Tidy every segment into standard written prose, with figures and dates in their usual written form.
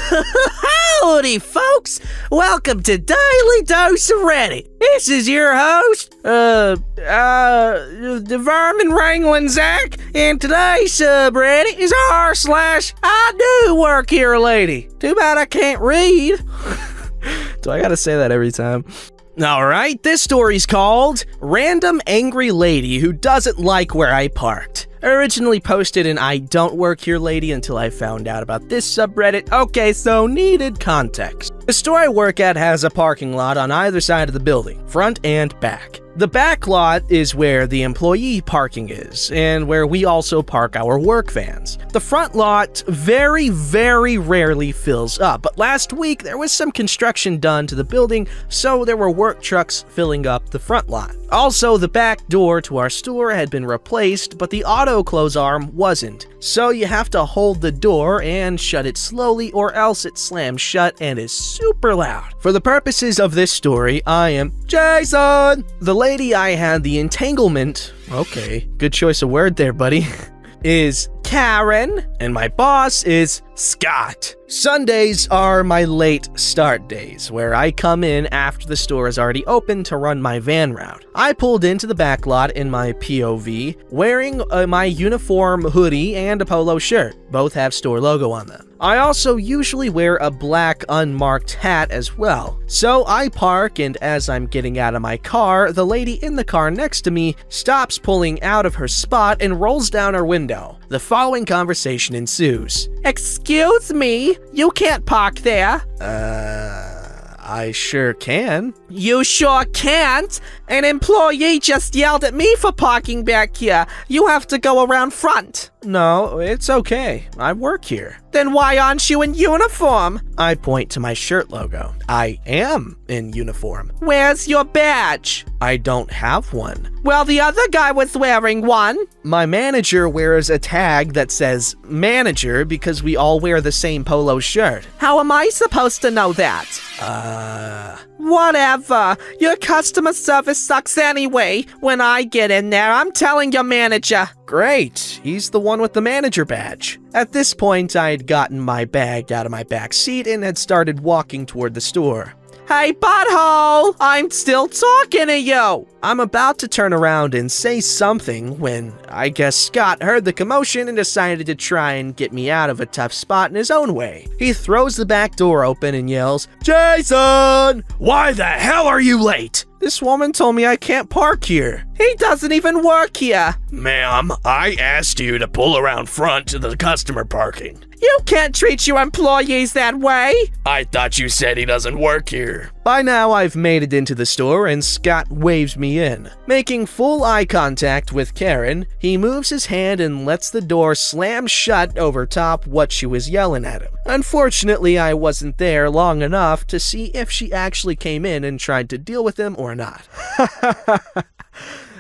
Howdy, folks! Welcome to Daily Dose of Reddit. This is your host, the Vermin Wrangling Zach, and today's subreddit is r/IDoWorkHereLady. Too bad I can't read. Do I gotta say that every time? Alright, this story's called Random Angry Lady Who Doesn't Like Where I Parked. Originally posted in IDoWorkHereLady until I found out about this subreddit. Okay, so needed context. The store I work at has a parking lot on either side of the building, front and back. The back lot is where the employee parking is, and where we also park our work vans. The front lot very, very rarely fills up, but last week there was some construction done to the building, so there were work trucks filling up the front lot. Also, the back door to our store had been replaced, but the auto close arm wasn't, so you have to hold the door and shut it slowly or else it slams shut and is super loud. For the purposes of this story, I am Jason! The lady I had the entanglement, okay, good choice of word there, buddy, is Karen, and my boss is Scott. Sundays are my late start days, where I come in after the store is already open to run my van route. I pulled into the back lot in my POV, wearing my uniform hoodie and a polo shirt. Both have store logo on them. I also usually wear a black unmarked hat as well. So I park, and as I'm getting out of my car, the lady in the car next to me stops pulling out of her spot and rolls down her window. The following conversation ensues. "Excuse me, you can't park there." I sure can. "You sure can't. An employee just yelled at me for parking back here. You have to go around front." "No, it's okay. I work here." "Then why aren't you in uniform?" I point to my shirt logo. I am in uniform. "Where's your badge?" "I don't have one." "Well, the other guy was wearing one." "My manager wears a tag that says manager because we all wear the same polo shirt." "How am I supposed to know that?" Whatever. Your customer service sucks anyway. When I get in there, I'm telling your manager." "Great. He's the one with the manager badge." At this point, I had gotten my bag out of my back seat and had started walking toward the store. "Hey, butthole! I'm still talking to you!" I'm about to turn around and say something when I guess Scott heard the commotion and decided to try and get me out of a tough spot in his own way. He throws the back door open and yells, "Jason! Why the hell are you late? This woman told me I can't park here." "He doesn't even work here." "Ma'am, I asked you to pull around front to the customer parking." "You can't treat your employees that way." "I thought you said he doesn't work here." By now, I've made it into the store and Scott waves me in. Making full eye contact with Karen, he moves his hand and lets the door slam shut over top what she was yelling at him. Unfortunately, I wasn't there long enough to see if she actually came in and tried to deal with him or not.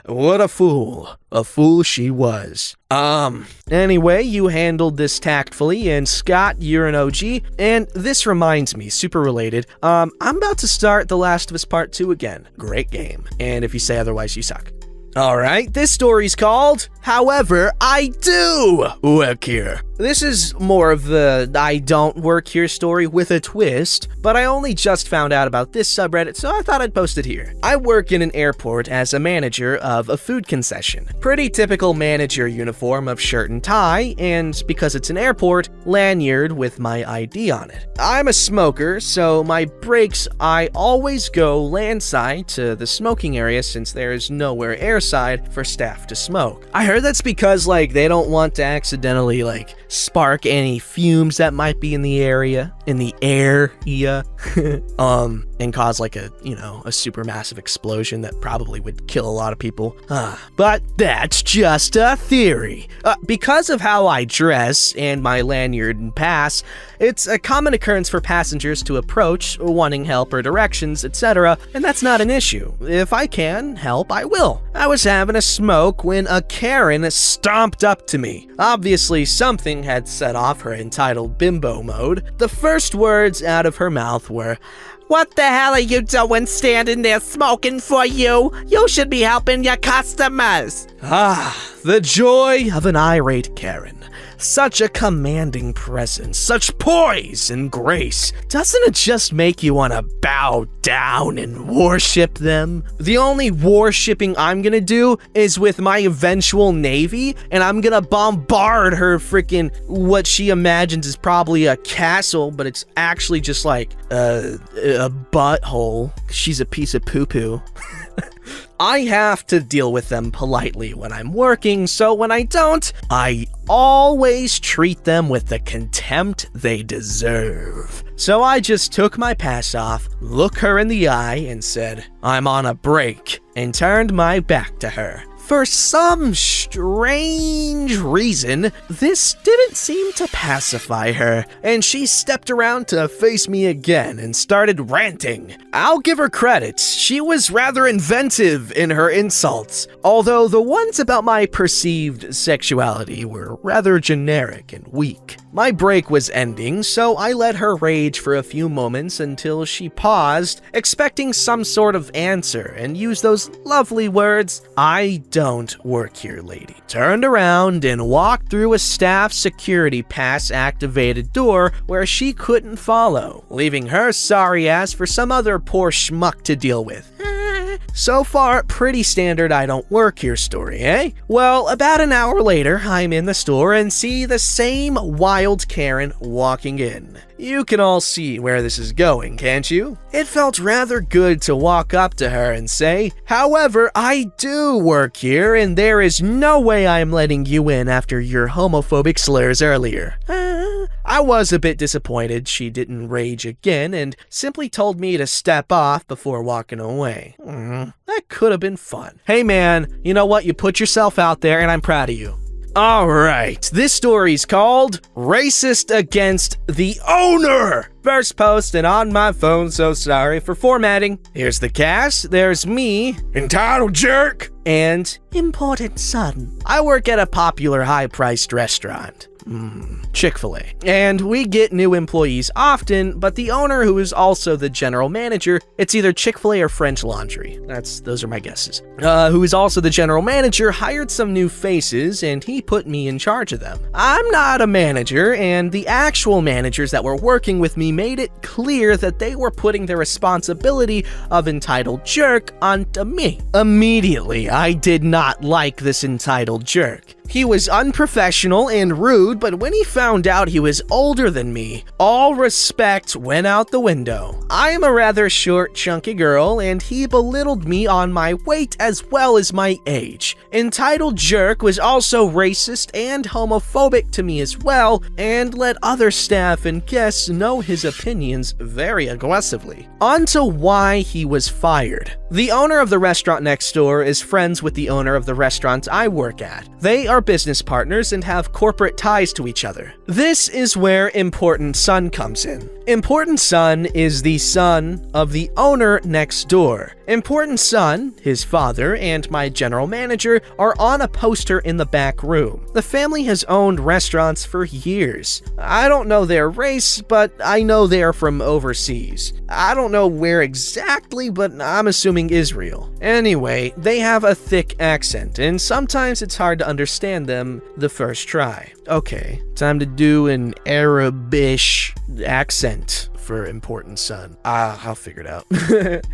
What a fool. A fool she was. Anyway, you handled this tactfully, and Scott, you're an OG, and this reminds me, super related, I'm about to start The Last of Us Part 2 again. Great game. And if you say otherwise, you suck. Alright, this story's called However I Do Work Here. This is more of the I don't work here story with a twist, but I only just found out about this subreddit, so I thought I'd post it here. I work in an airport as a manager of a food concession. Pretty typical manager uniform of shirt and tie, and because it's an airport, lanyard with my ID on it. I'm a smoker, so my breaks I always go landside to the smoking area since there is nowhere airside for staff to smoke. I heard that's because they don't want to accidentally spark any fumes that might be in the area, in the air, and cause a super massive explosion that probably would kill a lot of people. But that's just a theory. Because of how I dress and my lanyard and pass, it's a common occurrence for passengers to approach, wanting help or directions, etc., and that's not an issue. If I can help, I will. I was having a smoke when a Karen stomped up to me. Obviously, something had set off her entitled bimbo mode. The first words out of her mouth were, "What the hell are you doing standing there smoking for you? You should be helping your customers." The joy of an irate Karen. Such a commanding presence, such poise and grace. Doesn't it just make you want to bow down and worship them? The only worshipping I'm gonna do is with my eventual navy, and I'm gonna bombard her freaking what she imagines is probably a castle, but it's actually just like a butthole. She's a piece of poo-poo. I have to deal with them politely when I'm working, so when I don't, I always treat them with the contempt they deserve. So I just took my pass off, looked her in the eye, and said, "I'm on a break," and turned my back to her. For some strange reason, this didn't seem to pacify her, and she stepped around to face me again and started ranting. I'll give her credit, she was rather inventive in her insults, although the ones about my perceived sexuality were rather generic and weak. My break was ending, so I let her rage for a few moments until she paused, expecting some sort of answer, and used those lovely words, "I don't work here, lady." Turned around and walked through a staff security pass activated door where she couldn't follow, leaving her sorry ass for some other poor schmuck to deal with. So far, pretty standard I don't work here story, eh? Well, about an hour later, I'm in the store and see the same wild Karen walking in. You can all see where this is going, can't you? It felt rather good to walk up to her and say, "However, I do work here and there is no way I'm letting you in after your homophobic slurs earlier." I was a bit disappointed she didn't rage again and simply told me to step off before walking away. That could have been fun. Hey man, you know what? You put yourself out there and I'm proud of you. Alright, this story's called Racist Against the Owner. First post and on my phone, so sorry for formatting. Here's the cast. There's me, entitled jerk, and important son. I work at a popular high-priced restaurant. Chick-fil-A. And we get new employees often, but the owner, who is also the general manager, it's either Chick-fil-A or French Laundry. Those are my guesses. Who is also the general manager, hired some new faces, and he put me in charge of them. I'm not a manager, and the actual managers that were working with me made it clear that they were putting the responsibility of entitled jerk onto me. Immediately, I did not like this entitled jerk. He was unprofessional and rude, but when he found out he was older than me, all respect went out the window. I am a rather short, chunky girl, and he belittled me on my weight as well as my age. Entitled jerk was also racist and homophobic to me as well, and let other staff and guests know his opinions very aggressively. On to why he was fired. The owner of the restaurant next door is friends with the owner of the restaurant I work at. They are business partners and have corporate ties to each other. This is where Important Son comes in. Important Son is the son of the owner next door. Important Son, his father, and my general manager are on a poster in the back room. The family has owned restaurants for years. I don't know their race, but I know they are from overseas. I don't know where exactly, but I'm assuming Israel. Anyway, they have a thick accent, and sometimes it's hard to understand them the first try. Okay, time to do an Arabish accent for Important Son. I'll figure it out.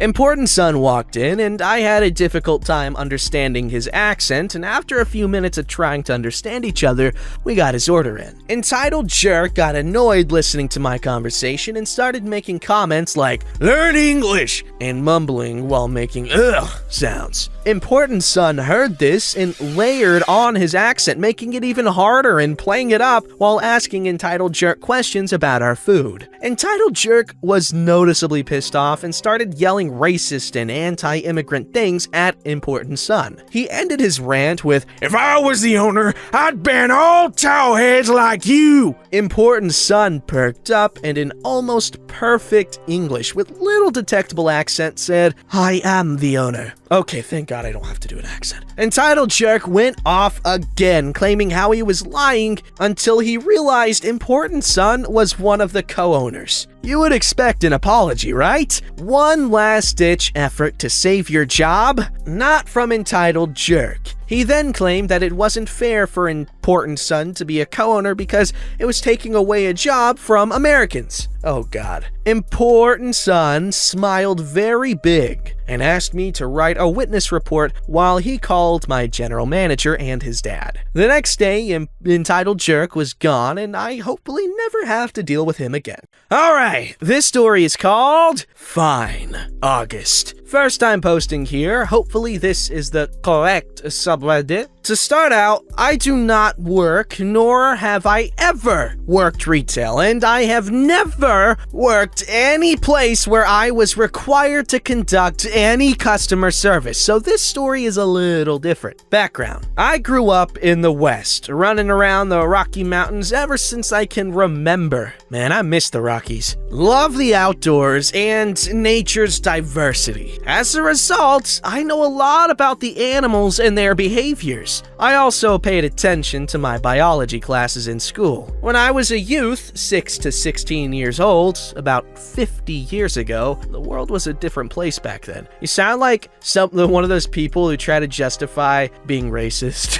Important Son walked in, and I had a difficult time understanding his accent, and after a few minutes of trying to understand each other, we got his order in. Entitled jerk got annoyed listening to my conversation and started making comments like, "Learn English," and mumbling while making ugh sounds. Important Son heard this and layered on his accent, making it even harder and playing it up while asking Entitled Jerk questions about our food. Entitled Jerk was noticeably pissed off and started yelling racist and anti-immigrant things at Important Son. He ended his rant with, "If I was the owner, I'd ban all towelheads like you." Important Son perked up and in almost perfect English with little detectable accent said, "I am the owner." Okay, thank God I don't have to do an accent. Entitled Jerk went off again, claiming how he was lying until he realized Important Son was one of the co-owners. You would expect an apology, right? One last-ditch effort to save your job? Not from Entitled Jerk. He then claimed that it wasn't fair for Important Son to be a co-owner because it was taking away a job from Americans. Oh God. Important Son smiled very big and asked me to write a witness report while he called my general manager and his dad. The next day, entitled jerk was gone, and I hopefully never have to deal with him again. Alright, this story is called Fine August. First time posting here, hopefully this is the correct subreddit. To start out, I do not work, nor have I ever worked retail, and I have never worked any place where I was required to conduct any customer service, so this story is a little different. Background: I grew up in the West, running around the Rocky Mountains ever since I can remember. Man, I miss the Rockies. Love the outdoors and nature's diversity. As a result, I know a lot about the animals and their behaviors. I also paid attention to my biology classes in school. When I was a youth, 6 to 16 years old, about 50 years ago, the world was a different place back then. You sound like one of those people who try to justify being racist.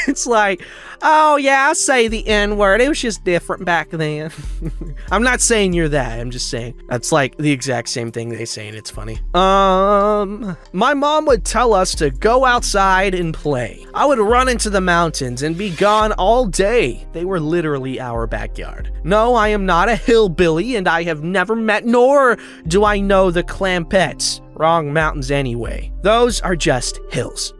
It's like, oh yeah, I'll say the N-word. It was just different back then. I'm not saying you're that. I'm just saying that's like the exact same thing they say, and it's funny. My mom would tell us to go outside and play. I would run into the mountains and be gone all day. They were literally our backyard. No, I am not a hillbilly, and I have never met nor do I know the Clampets. Wrong mountains anyway. Those are just hills.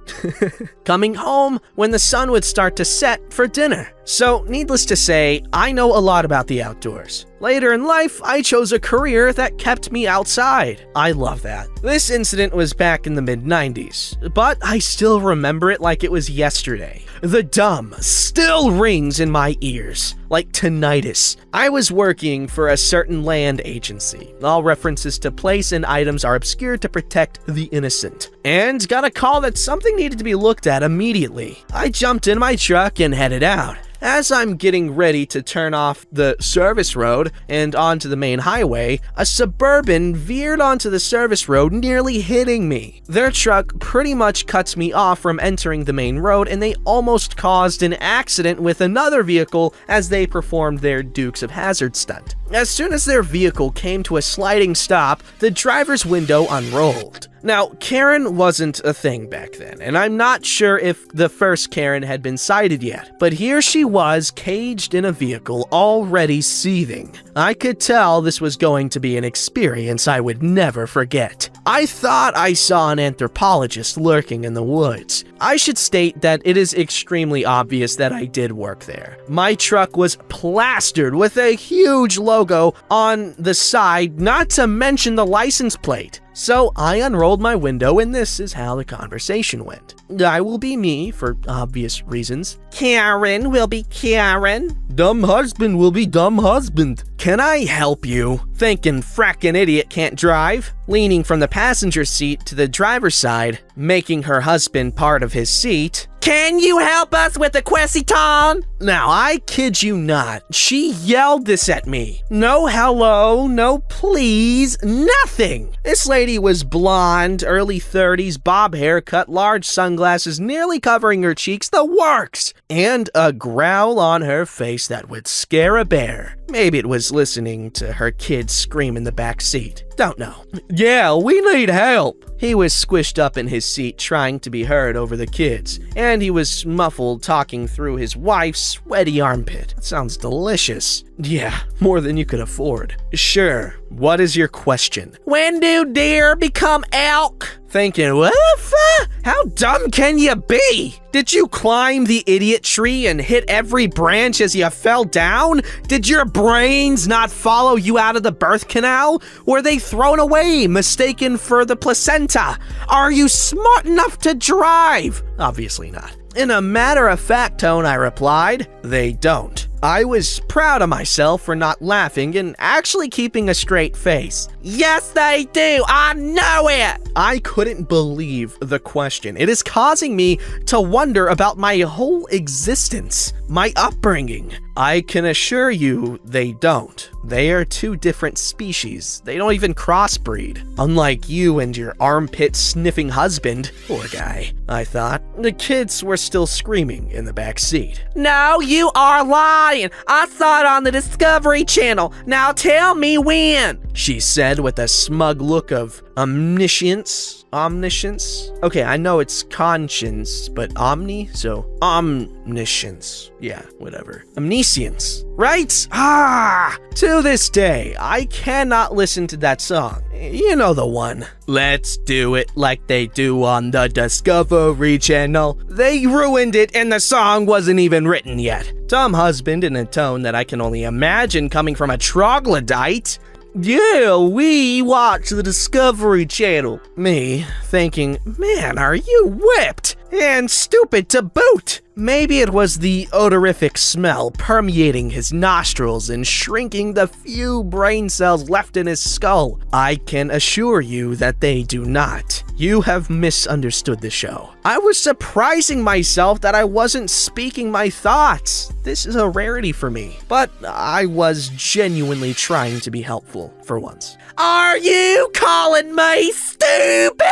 Coming home when the sun would start to set for dinner. So, needless to say, I know a lot about the outdoors. Later in life, I chose a career that kept me outside. I love that. This incident was back in the mid-90s, but I still remember it like it was yesterday. The dumb still rings in my ears, like tinnitus. I was working for a certain land agency. All references to place and items are obscured to protect the innocent. And got a call that something needed to be looked at immediately. I jumped in my truck and headed out. As I'm getting ready to turn off the service road and onto the main highway, a Suburban veered onto the service road, nearly hitting me. Their truck pretty much cuts me off from entering the main road, and they almost caused an accident with another vehicle as they performed their Dukes of Hazzard stunt. As soon as their vehicle came to a sliding stop, the driver's window unrolled. Now, Karen wasn't a thing back then, and I'm not sure if the first Karen had been sighted yet, but here she was, caged in a vehicle, already seething. I could tell this was going to be an experience I would never forget. I thought I saw an anthropologist lurking in the woods. I should state that it is extremely obvious that I did work there. My truck was plastered with a huge logo on the side, not to mention the license plate. So I unrolled my window, and this is how the conversation went. I will be me, for obvious reasons. Karen will be Karen. Dumb husband will be dumb husband. Can I help you? Thinking frackin' idiot can't drive. Leaning from the passenger seat to the driver's side, making her husband part of his seat. Can you help us with the question? Now, I kid you not, she yelled this at me. No hello, no please, nothing. This lady was blonde, early 30s, bob haircut, large sunglasses nearly covering her cheeks, the works, and a growl on her face that would scare a bear. Maybe it was listening to her kids scream in the back seat. Don't know. Yeah, we need help. He was squished up in his seat trying to be heard over the kids, and he was muffled talking through his wife's sweaty armpit. That sounds delicious. Yeah, more than you could afford. Sure, what is your question? When do deer become elk? Thinking, what the fuck? How dumb can you be? Did you climb the idiot tree and hit every branch as you fell down? Did your brains not follow you out of the birth canal? Were they thrown away, mistaken for the placenta? Are you smart enough to drive? Obviously not. In a matter-of-fact tone, I replied, they don't. I was proud of myself for not laughing and actually keeping a straight face. Yes, they do. I know it. I couldn't believe the question. It is causing me to wonder about my whole existence, my upbringing. I can assure you they don't. They are two different species. They don't even crossbreed. Unlike you and your armpit-sniffing husband. Poor guy, I thought. The kids were still screaming in the back seat. No, you are lying. I saw it on the Discovery Channel. Now tell me when, she said with a smug look of omniscience. Omniscience? Okay, I know it's conscience, but omni, so omniscience. Yeah, whatever. Omniscience, right? To this day, I cannot listen to that song. You know the one. Let's do it like they do on the Discovery Channel. They ruined it and the song wasn't even written yet. Dumb husband in a tone that I can only imagine coming from a troglodyte. Yeah, we watch the Discovery Channel. Me, thinking, man, are you whipped? And stupid to boot. Maybe it was the odorific smell permeating his nostrils and shrinking the few brain cells left in his skull. I can assure you that they do not. You have misunderstood the show. I was surprising myself that I wasn't speaking my thoughts. This is a rarity for me, but I was genuinely trying to be helpful for once. Are you calling me stupid?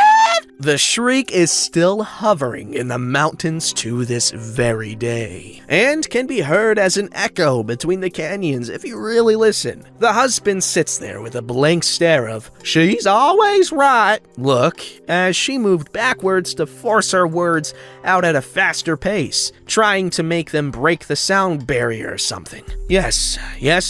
The shriek is still hovering in the mountains to this very day, and can be heard as an echo between the canyons if you really listen. The husband sits there with a blank stare of, she's always right, look, as she moved backwards to force her words out at a faster pace, trying to make them break the sound barrier or something. Yes,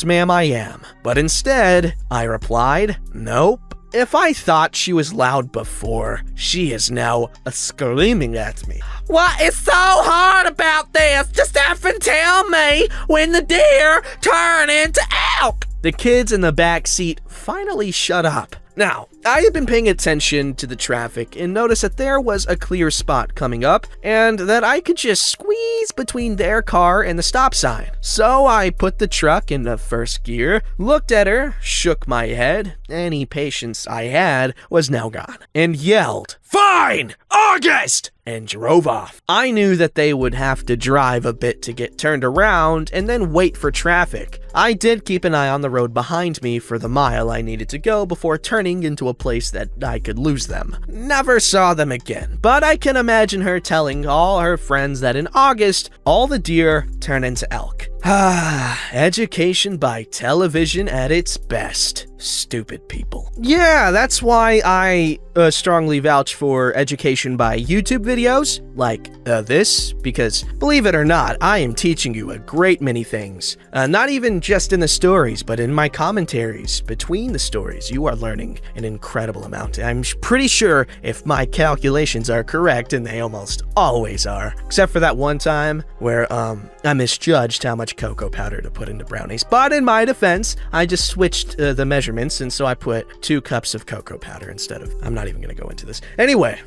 ma'am, I am. But instead, I replied, nope. If I thought she was loud before, she is now screaming at me. What is so hard about this? Just effing tell me when the deer turn into elk. The kids in the back seat finally shut up. Now, I had been paying attention to the traffic and noticed that there was a clear spot coming up and that I could just squeeze between their car and the stop sign. So I put the truck into first gear, looked at her, shook my head, any patience I had was now gone, and yelled, "Fine! August!" and drove off. I knew that they would have to drive a bit to get turned around and then wait for traffic. I did keep an eye on the road behind me for the mile I needed to go before turning into a place that I could lose them. Never saw them again, but I can imagine her telling all her friends that in August, all the deer turn into elk. Education by television at its best. Stupid people. Yeah, that's why I strongly vouch for education by YouTube videos like this, because believe it or not, I am teaching you a great many things. Not even just in the stories, but in my commentaries between the stories, you are learning an incredible amount. I'm pretty sure if my calculations are correct, and they almost always are, except for that one time where I misjudged how much cocoa powder to put into brownies. But in my defense, I just switched the measurements, and so I put 2 cups of cocoa powder instead of, I'm not even gonna go into this. Anyway,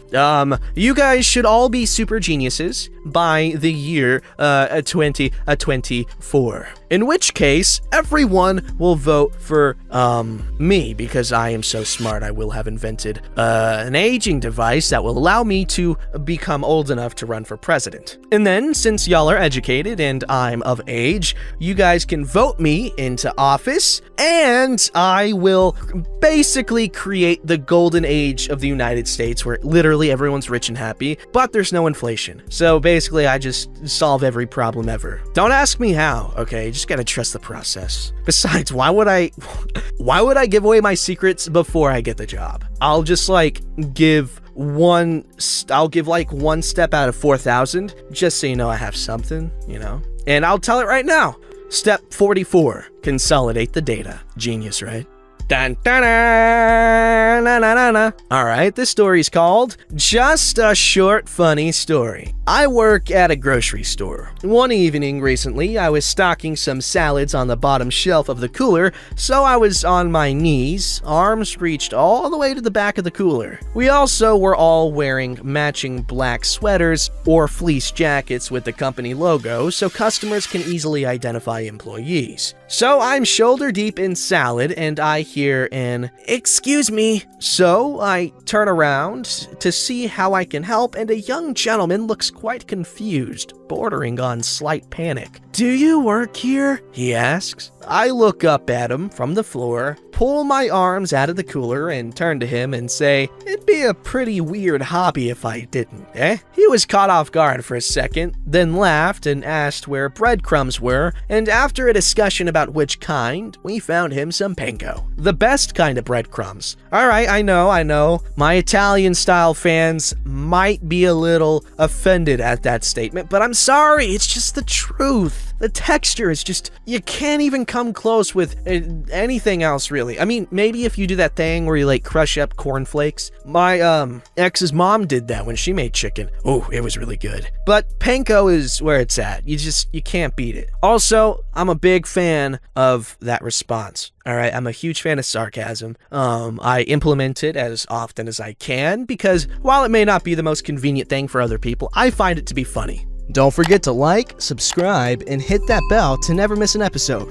you guys should all be super geniuses by the year 2024. In which case, everyone will vote for me, because I am so smart. I will have invented an aging device that will allow me to become old enough to run for president. And then, since y'all are educated and I'm of age, you guys can vote me into office, and I will basically create the golden age of the United States, where literally everyone's rich and happy, but there's no inflation. So basically, I just solve every problem ever. Don't ask me how, okay? You just gotta trust the process. Besides, why would I give away my secrets before I get the job? I'll just give one step out of 4,000, just so you know I have something, you know? And I'll tell it right now. Step 44, consolidate the data. Genius, right? Dun, dun, dun, na, na, na, na. All right, this story's called Just a Short Funny Story. I work at a grocery store. One evening recently, I was stocking some salads on the bottom shelf of the cooler, so I was on my knees, arms reached all the way to the back of the cooler. We also were all wearing matching black sweaters or fleece jackets with the company logo, so customers can easily identify employees. So I'm shoulder deep in salad and I hear an "Excuse me." So I turn around to see how I can help, and a young gentleman looks quite confused, bordering on slight panic. "Do you work here?" he asks. I look up at him from the floor, pull my arms out of the cooler, and turn to him and say, "It'd be a pretty weird hobby if I didn't, eh?" He was caught off guard for a second, then laughed and asked where breadcrumbs were, and after a discussion about which kind, we found him some panko. The best kind of breadcrumbs. Alright, I know. My Italian-style fans might be a little offended at that statement, but I'm sorry, it's just the truth. The texture is just, you can't even come close with anything else, really. I mean, maybe if you do that thing where you, like, crush up cornflakes. My, ex's mom did that when she made chicken. Oh, it was really good. But panko is where it's at. You can't beat it. Also, I'm a big fan of that response. Alright, I'm a huge fan of sarcasm. I implement it as often as I can because while it may not be the most convenient thing for other people, I find it to be funny. Don't forget to like, subscribe, and hit that bell to never miss an episode.